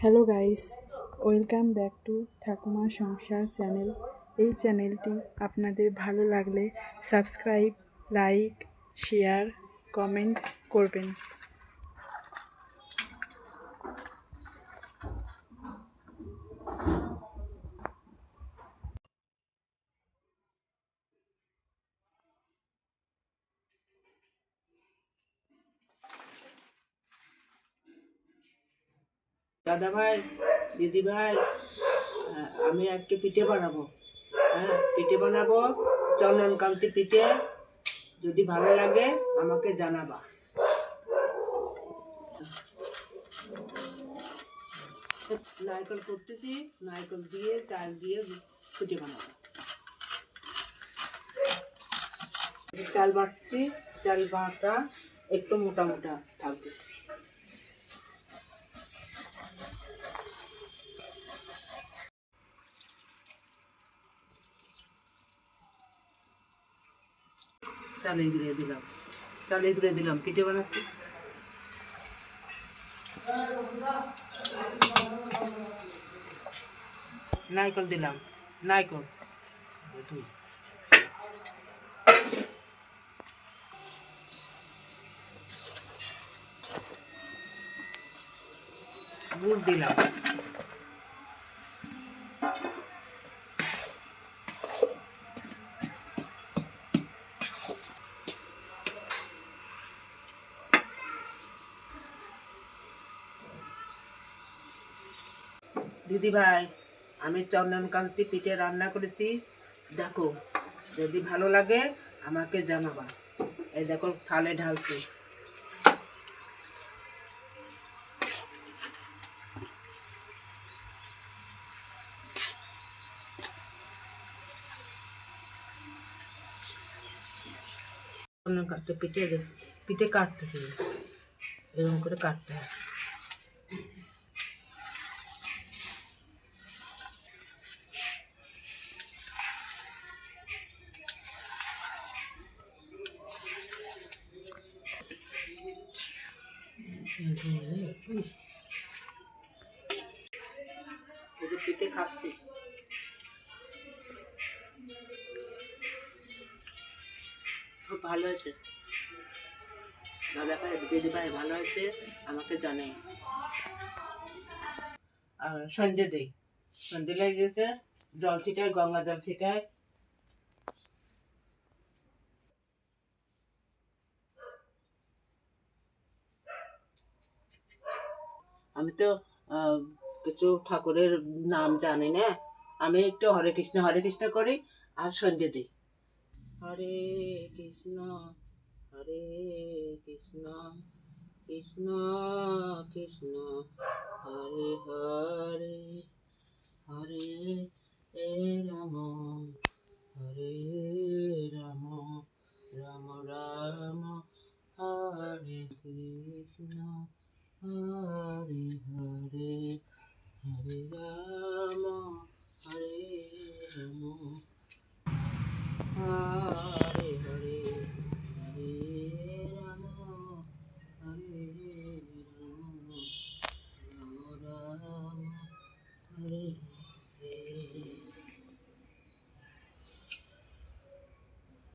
Hello guys, welcome back to ঠাকুমা সংসার channel. এই চ্যানেলটি আপনাদের ভালো লাগলে সাবস্ক্রাইব, লাইক, শেয়ার, কমেন্ট করবেন। দাদা ভাই, দিদি ভাই, আমি আজকে পিঠে বানাবো। পিঠে বানাবো, চন্দনকান্তি পিঠে। যদি ভালো লাগে আমাকে জানাবা। নারকেল করতেছি, নারকেল দিয়ে চাল দিয়ে পিঠে বানাবো। চাল বাটছি, চাল বাটা একটু মোটা মোটা থাকবে। চালে গুঁড়ে দিলাম পিঠে বানাচ্ছি। নারকেল দিলাম, নারকেল গুড় দিলাম, দিদি ভাই আমি চন্দনকান্তি পিঠে রান্না করেছি, দেখো যদি ভালো লাগে আমাকে জানাবা। এই দেখো থালে ঢালছি। চন্দনকান্তি পিঠে কাটতেছি, এরকম করে কাটতে হয়। পিঠে খাচ্ছি, খুব ভালো হয়েছে। দাদা ভাই, দিদি ভাই ভালো হয়েছে আমাকে জানাই। সন্ধে দেই, সন্ধে লেগে গেছে, জল ছিটাই, গঙ্গা জল ছিটাই। আমি তো কিছু ঠাকুরের নাম জানি না, আমি একটু হরে কৃষ্ণ করি আর সন্ধে দিই। হরে কৃষ্ণ, হরে কৃষ্ণ, কৃষ্ণ কৃষ্ণ হরে হরে, হরে রাম, হরে রাম, রাম রাম হরে কৃষ্ণ, হরে হরে, হরে